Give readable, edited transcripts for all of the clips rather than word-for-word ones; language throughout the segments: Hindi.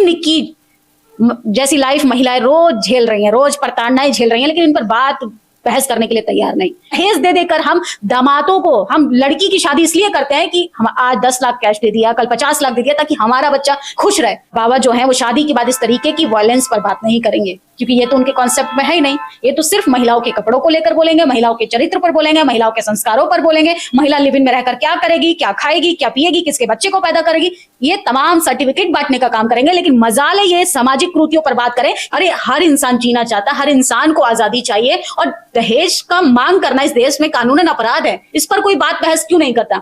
निक्की जैसी लाइफ महिलाएं रोज झेल रही हैं, रोज प्रताड़नाएं झेल रही हैं, लेकिन इन पर बात बहस करने के लिए तैयार नहीं। दहेज दे देकर हम दामादों को, हम लड़की की शादी इसलिए करते हैं कि हम आज 10 लाख कैश दे दिया, कल 50 लाख दे दिया, ताकि हमारा बच्चा खुश रहे। बाबा जो है वो शादी के बाद इस तरीके की वायलेंस पर बात नहीं करेंगे, क्योंकि ये तो उनके कॉन्सेप्ट में है ही नहीं। ये तो सिर्फ महिलाओं के कपड़ों को लेकर बोलेंगे, महिलाओं के चरित्र पर बोलेंगे, महिलाओं के संस्कारों पर बोलेंगे, महिला लिव इन में रहकर क्या करेगी, क्या खाएगी, क्या पिएगी, किसके बच्चे को पैदा करेगी, ये तमाम सर्टिफिकेट बांटने का काम करेंगे। लेकिन मजाल है ये सामाजिक कृतियों पर बात करें। अरे हर इंसान जीना चाहता है, हर इंसान को आजादी चाहिए, और दहेज का मांग करना इस देश में कानूनन अपराध है। इस पर कोई बात बहस क्यों नहीं करता?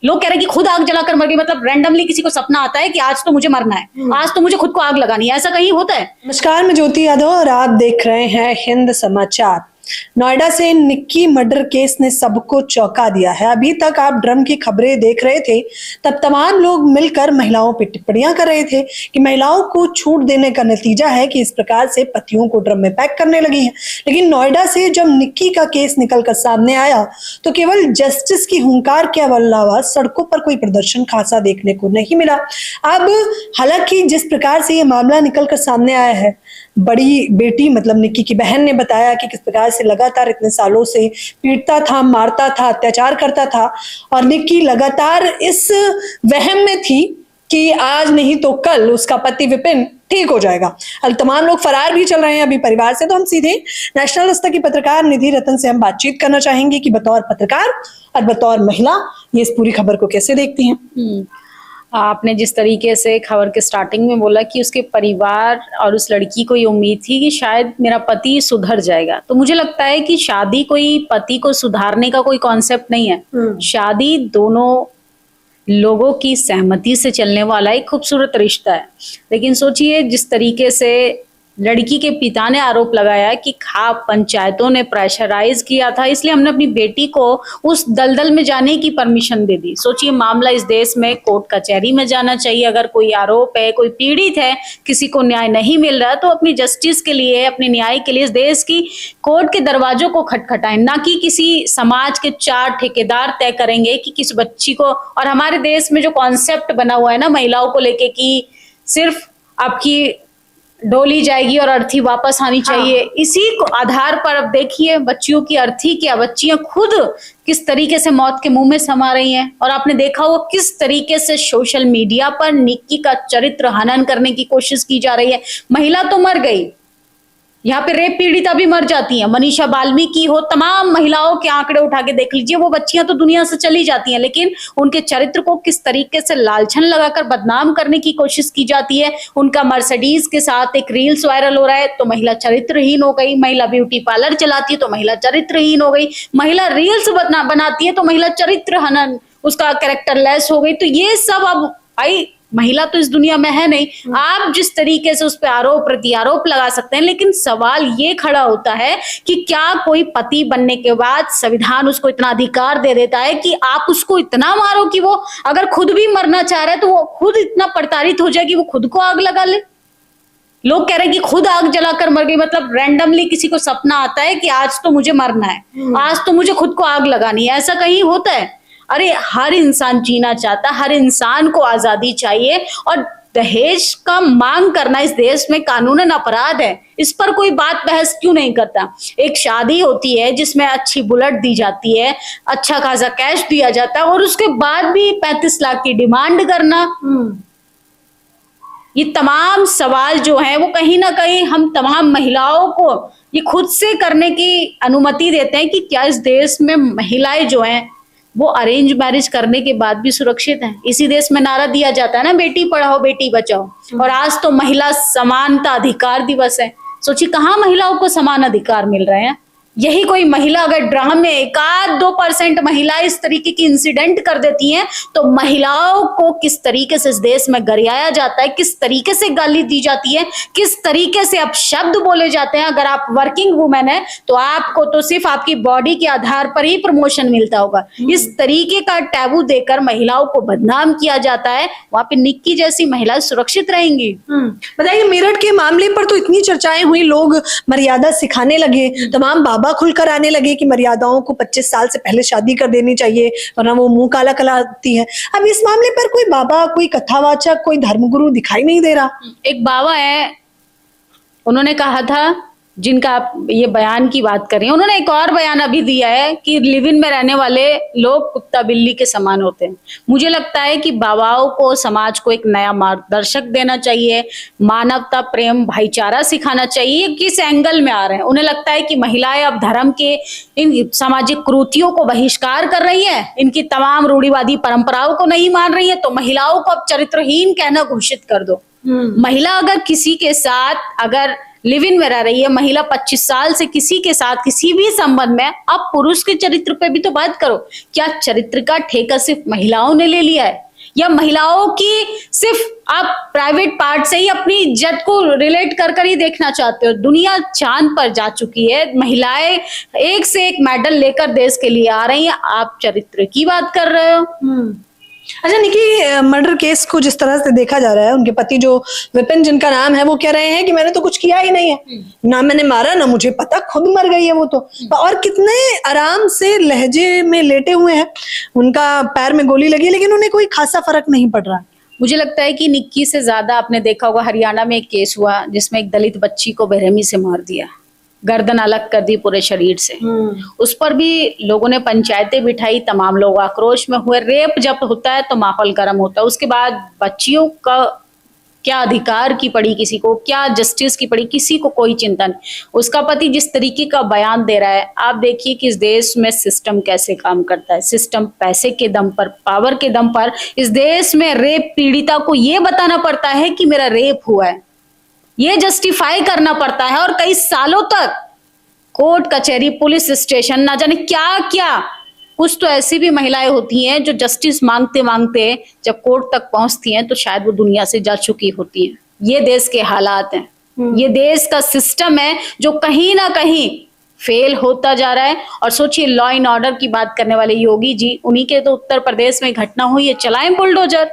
लोग कह रहे हैं कि खुद आग जलाकर मर गई, मतलब रैंडमली किसी को सपना आता है कि आज तो मुझे मरना है, आज तो मुझे खुद को आग लगानी है, ऐसा कहीं होता है? नमस्कार, मैं ज्योति यादव और आप देख रहे हैं हिंद समाचार। नोएडा से निक्की मर्डर केस ने सबको चौंका दिया है। अभी तक आप ड्रम की खबरें देख रहे थे, तब तमाम लोग मिलकर महिलाओं पर टिप्पणियां कर रहे थे कि महिलाओं को छूट देने का नतीजा है कि इस प्रकार से पतियों को ड्रम में पैक करने लगी हैं। लेकिन नोएडा से जब निक्की का केस निकलकर सामने आया तो केवल जस्टिस की हुंकार के अलावा सड़कों पर कोई प्रदर्शन खासा देखने को नहीं मिला। अब हालांकि जिस प्रकार से ये मामला निकलकर सामने आया है, बड़ी बेटी मतलब निक्की की बहन ने बताया कि किस प्रकार से लगातार इतने सालों से पीटता था, मारता था, अत्याचार करता था, और निक्की लगातार इस वहम में थी कि आज नहीं तो कल उसका पति विपिन ठीक हो जाएगा। तमाम लोग फरार भी चल रहे हैं अभी परिवार से। तो हम सीधे नेशनल दस्तक की पत्रकार निधि रतन से हम बातचीत करना चाहेंगे कि बतौर पत्रकार और बतौर महिला ये इस पूरी खबर को कैसे देखती हैं। आपने जिस तरीके से खबर के स्टार्टिंग में बोला कि उसके परिवार और उस लड़की को ये उम्मीद थी कि शायद मेरा पति सुधर जाएगा, तो मुझे लगता है कि शादी कोई पति को सुधारने का कोई कॉन्सेप्ट नहीं है। शादी दोनों लोगों की सहमति से चलने वाला एक खूबसूरत रिश्ता है। लेकिन सोचिए, जिस तरीके से लड़की के पिता ने आरोप लगाया कि खाप पंचायतों ने प्रेशराइज किया था, इसलिए हमने अपनी बेटी को उस दलदल में जाने की परमिशन दे दी। सोचिए, मामला इस देश में कोर्ट कचहरी में जाना चाहिए। अगर कोई आरोप है, कोई पीड़ित है, किसी को न्याय नहीं मिल रहा, तो अपनी जस्टिस के लिए, अपने न्याय के लिए इस देश की कोर्ट के दरवाजों को खटखटाएं, ना कि किसी समाज के 4 ठेकेदार तय करेंगे कि किस बच्ची को। और हमारे देश में जो कॉन्सेप्ट बना हुआ है ना महिलाओं को लेके, कि सिर्फ आपकी डोली जाएगी और अर्थी वापस आनी चाहिए, इसी को आधार पर अब देखिए बच्चियों की अर्थी क्या, बच्चियां खुद किस तरीके से मौत के मुंह में समा रही हैं। और आपने देखा वो किस तरीके से सोशल मीडिया पर निक्की का चरित्र हनन करने की कोशिश की जा रही है। महिला तो मर गई, यहाँ पे रेप पीड़िता भी मर जाती हैं, मनीषा बाल्मीकि हो, तमाम महिलाओं के आंकड़े उठा के देख लीजिए, वो बच्चियां तो दुनिया से चली जाती हैं, लेकिन उनके चरित्र को किस तरीके से लालछन लगाकर बदनाम करने की कोशिश की जाती है। उनका मर्सिडीज के साथ एक रील्स वायरल हो रहा है तो महिला चरित्रहीन हो गई, महिला ब्यूटी पार्लर चलाती है तो महिला चरित्रहीन हो गई, महिला रील्स बनाती है तो महिला चरित्र हनन, उसका कैरेक्टर लेस हो गई। तो ये सब अब भाई महिला तो इस दुनिया में है नहीं। आप जिस तरीके से उस पर आरोप प्रत्यारोप लगा सकते हैं, लेकिन सवाल ये खड़ा होता है कि क्या कोई पति बनने के बाद संविधान उसको इतना अधिकार दे देता है कि आप उसको इतना मारो कि वो अगर खुद भी मरना चाह रहा है तो वो खुद इतना प्रताड़ित हो जाए कि वो खुद को आग लगा ले? लोग कह रहे हैं कि खुद आग जलाकर मर गई, मतलब रैंडमली किसी को सपना आता है कि आज तो मुझे मरना है, आज तो मुझे खुद को आग लगानी है, ऐसा कहीं होता है? अरे हर इंसान जीना चाहता है, हर इंसान को आजादी चाहिए, और दहेज का मांग करना इस देश में कानूनन अपराध है। इस पर कोई बात बहस क्यों नहीं करता? एक शादी होती है जिसमें अच्छी बुलेट दी जाती है, अच्छा खासा कैश दिया जाता है, और उसके बाद भी 35 लाख की डिमांड करना। ये तमाम सवाल जो हैं वो कहीं ना कहीं हम तमाम महिलाओं को ये खुद से करने की अनुमति देते हैं कि क्या इस देश में महिलाएं जो हैं वो अरेंज मैरिज करने के बाद भी सुरक्षित हैं। इसी देश में नारा दिया जाता है ना, बेटी पढ़ाओ बेटी बचाओ, और आज तो महिला समानता अधिकार दिवस है। सोचिए कहाँ महिलाओं को समान अधिकार मिल रहे हैं। यही कोई महिला अगर ड्राम में 1-2% महिला इस तरीके की इंसिडेंट कर देती हैं तो महिलाओं को किस तरीके से इस देश में गरियाया जाता है, किस तरीके से गाली दी जाती है, किस तरीके से अपशब्द बोले जाते हैं। अगर आप वर्किंग वुमेन है तो आपको तो सिर्फ आपकी बॉडी के आधार पर ही प्रमोशन मिलता होगा। इस तरीके का टैबू देकर महिलाओं को बदनाम किया जाता है। वहां पे निक्की जैसी महिला सुरक्षित रहेंगी? बताइए, मेरठ के मामले पर तो इतनी चर्चाएं हुई, लोग मर्यादा सिखाने लगे, तमाम बाबा खुलकर आने लगे कि मर्यादाओं को 25 साल से पहले शादी कर देनी चाहिए वरना वो मुंह काला कराती है। अब इस मामले पर कोई बाबा, कोई कथावाचक, कोई धर्मगुरु दिखाई नहीं दे रहा। एक बाबा है, उन्होंने कहा था, जिनका आप ये बयान की बात कर रही हैं, उन्होंने एक और बयान अभी दिया है कि लिव इन में रहने वाले लोग कुत्ता बिल्ली के समान होते हैं। मुझे लगता है कि बाबाओं को, समाज को एक नया मार्गदर्शक देना चाहिए, मानवता, प्रेम, भाईचारा सिखाना चाहिए। किस एंगल में आ रहे हैं? उन्हें लगता है कि महिलाएं अब धर्म के इन सामाजिक कुरीतियों को बहिष्कार कर रही है, इनकी तमाम रूढ़िवादी परंपराओं को नहीं मान रही है, तो महिलाओं को अब चरित्रहीन कहना घोषित कर दो। महिला अगर किसी के साथ अगर लिव इन में रह रही है, महिला 25 साल से किसी के साथ किसी भी संबंध में, अब पुरुष के चरित्र पे भी तो बात करो। क्या चरित्र का ठेका सिर्फ महिलाओं ने ले लिया है, या महिलाओं की सिर्फ आप प्राइवेट पार्ट से ही अपनी इज्जत को रिलेट कर ही देखना चाहते हो? दुनिया चांद पर जा चुकी है, महिलाएं एक से एक मेडल लेकर देश के लिए आ रही हैं, आप चरित्र की बात कर रहे हो। अच्छा निक्की मर्डर केस को जिस तरह से देखा जा रहा है, उनके पति जो विपिन जिनका नाम है, वो कह रहे हैं कि मैंने तो कुछ किया ही नहीं है, ना मैंने मारा, ना मुझे पता, खुद मर गई है वो तो। और कितने आराम से लहजे में लेटे हुए हैं, उनका पैर में गोली लगी लेकिन उन्हें कोई खासा फर्क नहीं पड़ रहा। मुझे लगता है कि निक्की से ज्यादा आपने देखा होगा, हरियाणा में एक केस हुआ जिसमें एक दलित बच्ची को बेरहमी से मार दिया, गर्दन अलग कर दी पूरे शरीर से। उस पर भी लोगों ने पंचायतें बिठाई, तमाम लोग आक्रोश में हुए। रेप जब होता है तो माहौल गर्म होता है, उसके बाद बच्चियों का क्या अधिकार की पड़ी, किसी को क्या जस्टिस की पड़ी, किसी को कोई चिंता नहीं। उसका पति जिस तरीके का बयान दे रहा है, आप देखिए कि इस देश में सिस्टम कैसे काम करता है। सिस्टम पैसे के दम पर, पावर के दम पर, इस देश में रेप पीड़िता को ये बताना पड़ता है कि मेरा रेप हुआ है, ये जस्टिफाई करना पड़ता है, और कई सालों तक कोर्ट कचहरी, पुलिस स्टेशन, ना जाने क्या क्या। कुछ तो ऐसी भी महिलाएं होती हैं जो जस्टिस मांगते मांगते जब कोर्ट तक पहुंचती हैं तो शायद वो दुनिया से जा चुकी होती हैं। ये देश के हालात हैं, ये देश का सिस्टम है जो कहीं ना कहीं फेल होता जा रहा है। और सोचिए, लॉ एंड ऑर्डर की बात करने वाले योगी जी, उन्हीं के तो उत्तर प्रदेश में घटना हुई है, चलाएं बुलडोजर,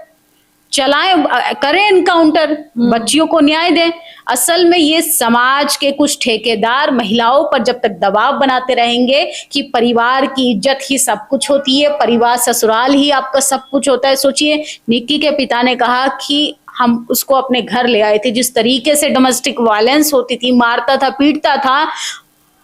चलाएं, करें एनकाउंटर, बच्चियों को न्याय दें। असल में ये समाज के कुछ ठेकेदार महिलाओं पर जब तक दबाव बनाते रहेंगे कि परिवार की इज्जत ही सब कुछ होती है, परिवार ससुराल ही आपका सब कुछ होता है। सोचिए, निक्की के पिता ने कहा कि हम उसको अपने घर ले आए थे, जिस तरीके से डोमेस्टिक वायलेंस होती थी, मारता था, पीटता था,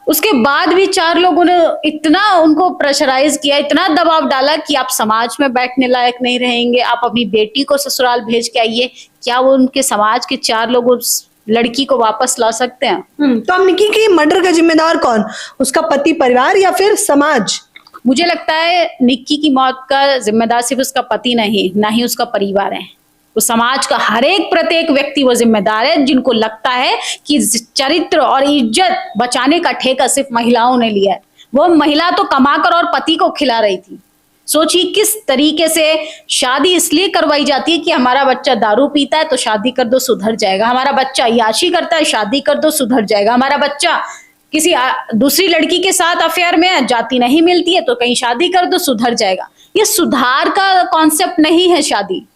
उसके बाद भी 4 लोगों ने इतना उनको प्रेशराइज किया, इतना दबाव डाला कि आप समाज में बैठने लायक नहीं रहेंगे, आप अपनी बेटी को ससुराल भेज के आइए। क्या वो उनके समाज के 4 लोग उस लड़की को वापस ला सकते हैं? तो अब निक्की की मर्डर का जिम्मेदार कौन? उसका पति, परिवार, या फिर समाज? मुझे लगता है निक्की की मौत का जिम्मेदार सिर्फ उसका पति नहीं, ना ही उसका परिवार है, वो समाज का हर एक प्रत्येक व्यक्ति वो जिम्मेदार है, जिनको लगता है कि चरित्र और इज्जत बचाने का ठेका सिर्फ महिलाओं ने लिया है। वो महिला तो कमाकर और पति को खिला रही थी। सोचिए किस तरीके से शादी इसलिए करवाई जाती है कि हमारा बच्चा दारू पीता है तो शादी कर दो सुधर जाएगा, हमारा बच्चा अय्याशी करता है शादी कर दो सुधर जाएगा, हमारा बच्चा किसी दूसरी लड़की के साथ अफेयर में है, जाति नहीं मिलती है तो कहीं शादी कर दो सुधर जाएगा। ये सुधार का कॉन्सेप्ट नहीं है शादी।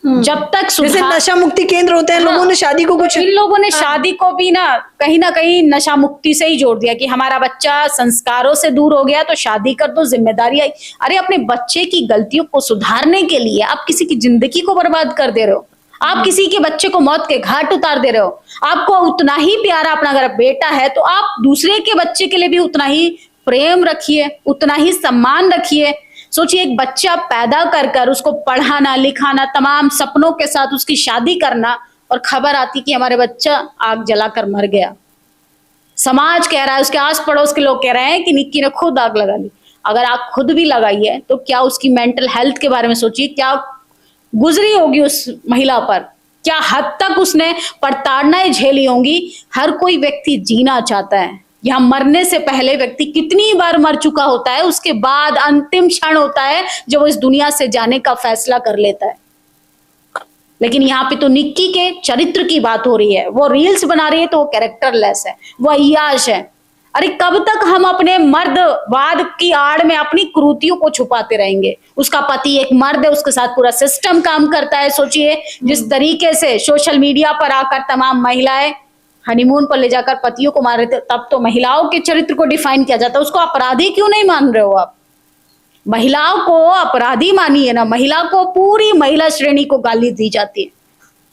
जब तक जैसे नशा मुक्ति केंद्र होते हैं, लोगों ने शादी को कुछ, इन लोगों ने शादी को भी ना कहीं नशा मुक्ति से ही जोड़ दिया कि हमारा बच्चा संस्कारों से दूर हो गया तो शादी कर दो, जिम्मेदारी आई। अरे अपने बच्चे की गलतियों को सुधारने के लिए आप किसी की जिंदगी को बर्बाद कर दे रहे हो, आप किसी के बच्चे को मौत के घाट उतार दे रहे हो। आपको उतना ही प्यारा अपना अगर बेटा है तो आप दूसरे के बच्चे के लिए भी उतना ही प्रेम रखिए, उतना ही सम्मान रखिए। सोचिए, एक बच्चा पैदा कर उसको पढ़ाना लिखाना, तमाम सपनों के साथ उसकी शादी करना, और खबर आती कि हमारे बच्चा आग जलाकर मर गया। समाज कह रहा है, उसके आस पड़ोस के लोग कह रहे हैं कि निक्की ने खुद आग लगा ली। अगर आग खुद भी लगाई है तो क्या उसकी मेंटल हेल्थ के बारे में सोचिए, क्या गुजरी होगी उस महिला पर, क्या हद तक उसने प्रताड़नाएं झेली होंगी। हर कोई व्यक्ति जीना चाहता है, यहाँ मरने से पहले व्यक्ति कितनी बार मर चुका होता है, उसके बाद अंतिम क्षण होता है जब वो इस दुनिया से जाने का फैसला कर लेता है। लेकिन यहाँ पे तो निक्की के चरित्र की बात हो रही है, वो रील्स बना रही है तो वो कैरेक्टरलेस है, वो अय्याश है। अरे कब तक हम अपने मर्दवाद की आड़ में अपनी क्रूतियों को छुपाते रहेंगे? उसका पति एक मर्द है, उसके साथ पूरा सिस्टम काम करता है। सोचिए जिस तरीके से सोशल मीडिया पर आकर तमाम महिलाएं हनीमून पर ले जाकर पतियों को मार रहे थे, तब तो महिलाओं के चरित्र को डिफाइन किया जाता है। उसको अपराधी क्यों नहीं मान रहे हो आप? महिलाओं को अपराधी मानिए ना, महिला को, पूरी महिला श्रेणी को गाली दी जाती है।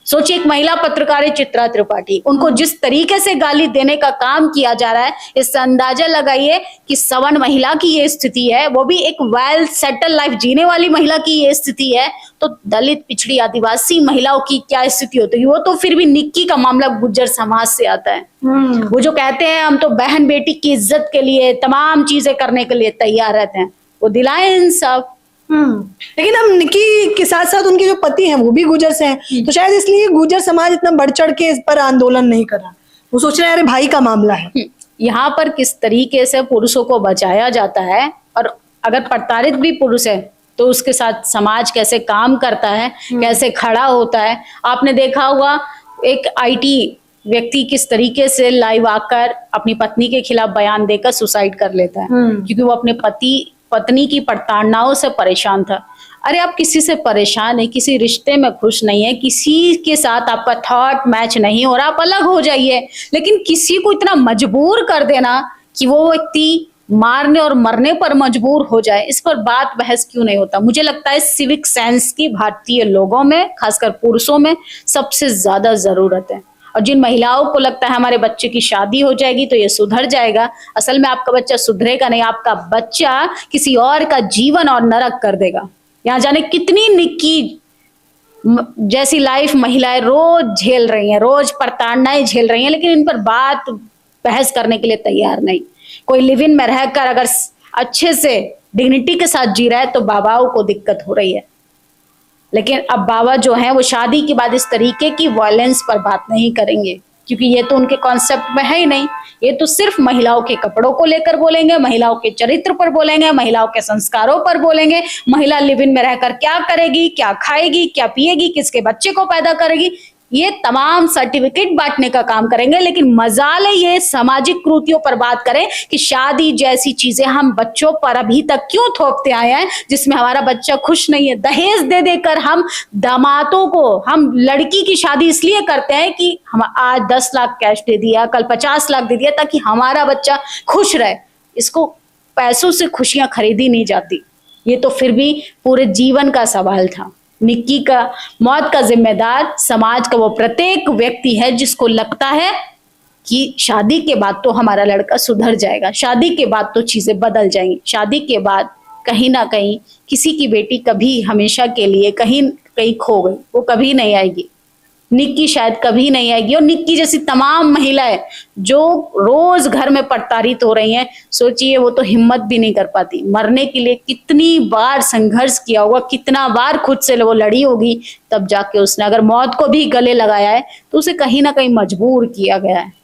सोचिए, एक महिला पत्रकार है चित्रा त्रिपाठी, उनको जिस तरीके से गाली देने का काम किया जा रहा है, इससे अंदाजा लगाइए कि सवर्ण महिला की ये स्थिति है, वो भी एक वेल सेटल लाइफ जीने वाली महिला की ये स्थिति है, तो दलित, पिछड़ी, आदिवासी महिलाओं की क्या स्थिति होती है? वो तो फिर भी निक्की का मामला गुर्जर समाज से आता है। वो जो कहते हैं हम तो बहन बेटी की इज्जत के लिए तमाम चीजें करने के लिए तैयार रहते हैं, वो दिलाए इंसाफ। लेकिन हम निक्की के साथ साथ उनके जो पति हैं वो भी गुर्जर से हैं, तो शायद इसलिए गुर्जर समाज इतना बढ़ चढ़ के इस पर आंदोलन नहीं कर रहा। वो सोच रहे हैं अरे भाई का मामला है। यहाँ पर किस तरीके से पुरुषों को बचाया जाता है, और अगर प्रताड़ित भी पुरुष है तो उसके साथ समाज कैसे काम करता है, कैसे खड़ा होता है। आपने देखा होगा एक IT व्यक्ति किस तरीके से लाइव आकर अपनी पत्नी के खिलाफ बयान देकर सुसाइड कर लेता है, क्योंकि वो अपने पत्नी की प्रताड़नाओं से परेशान था। अरे आप किसी से परेशान है, किसी रिश्ते में खुश नहीं है, किसी के साथ आपका थॉट मैच नहीं हो रहा, आप अलग हो जाइए। लेकिन किसी को इतना मजबूर कर देना कि वो व्यक्ति मारने और मरने पर मजबूर हो जाए, इस पर बात बहस क्यों नहीं होता? मुझे लगता है सिविक सेंस की भारतीय लोगों में, खासकर पुरुषों में सबसे ज्यादा जरूरत है। और जिन महिलाओं को लगता है हमारे बच्चे की शादी हो जाएगी तो ये सुधर जाएगा, असल में आपका बच्चा सुधरेगा नहीं, आपका बच्चा किसी और का जीवन और नरक कर देगा। यहाँ जाने कितनी निक्की जैसी लाइफ महिलाएं रोज झेल रही हैं, रोज प्रताड़नाएं झेल रही हैं, लेकिन इन पर बात बहस करने के लिए तैयार नहीं। कोई लिव इन में रहकर अगर अच्छे से डिग्निटी के साथ जी रहा है तो बाबाओं को दिक्कत हो रही है। लेकिन अब बाबा जो हैं वो शादी के बाद इस तरीके की वायलेंस पर बात नहीं करेंगे, क्योंकि ये तो उनके कॉन्सेप्ट में है ही नहीं। ये तो सिर्फ महिलाओं के कपड़ों को लेकर बोलेंगे, महिलाओं के चरित्र पर बोलेंगे, महिलाओं के संस्कारों पर बोलेंगे, महिला लिव इन में रहकर क्या करेगी, क्या खाएगी, क्या पिएगी, किसके बच्चे को पैदा करेगी, ये तमाम सर्टिफिकेट बांटने का काम करेंगे। लेकिन मजाल ये सामाजिक कृतियों पर बात करें कि शादी जैसी चीजें हम बच्चों पर अभी तक क्यों थोपते आए हैं जिसमें हमारा बच्चा खुश नहीं है। दहेज दे देकर हम दामादों को, हम लड़की की शादी इसलिए करते हैं कि हम आज 10 लाख कैश दे दिया, कल 50 लाख दे दिया, ताकि हमारा बच्चा खुश रहे। इसको पैसों से खुशियां खरीदी नहीं जाती। ये तो फिर भी पूरे जीवन का सवाल था। निक्की का मौत का जिम्मेदार समाज का वो प्रत्येक व्यक्ति है जिसको लगता है कि शादी के बाद तो हमारा लड़का सुधर जाएगा, शादी के बाद तो चीजें बदल जाएंगी, शादी के बाद कहीं ना कहीं किसी की बेटी कभी हमेशा के लिए कहीं कहीं खो गई, वो कभी नहीं आएगी। निक्की शायद कभी नहीं आएगी। और निक्की जैसी तमाम महिलाएं जो रोज घर में प्रताड़ित हो रही हैं, सोचिए वो तो हिम्मत भी नहीं कर पाती। मरने के लिए कितनी बार संघर्ष किया होगा, कितना बार खुद से वो लड़ी होगी, तब जाके उसने अगर मौत को भी गले लगाया है तो उसे कहीं ना कहीं मजबूर किया गया है।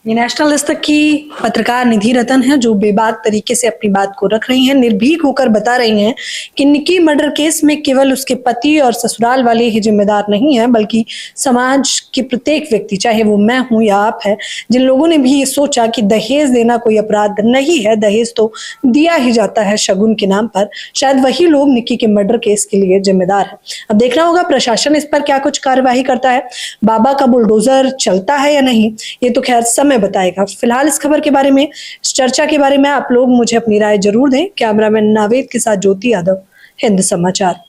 ये नेशनल दस्तक की पत्रकार निधि रतन है जो बेबाक तरीके से अपनी बात को रख रही हैं, निर्भीक होकर बता रही हैं कि निक्की मर्डर केस में केवल उसके पति और ससुराल वाले ही जिम्मेदार नहीं हैं, बल्कि समाज के प्रत्येक व्यक्ति, चाहे वो मैं हूं या आप है, जिन लोगों ने भी ये सोचा कि दहेज देना कोई अपराध नहीं है, दहेज तो दिया ही जाता है शगुन के नाम पर, शायद वही लोग निक्की के मर्डर केस के लिए जिम्मेदार है। अब देखना होगा प्रशासन इस पर क्या कुछ कार्यवाही करता है, बाबा का बुलडोजर चलता है या नहीं, ये तो खैर समय बताएगा। फिलहाल इस खबर के बारे में, इस चर्चा के बारे में आप लोग मुझे अपनी राय जरूर दें। कैमरामैन नावेद के साथ ज्योति यादव, हिंद समाचार।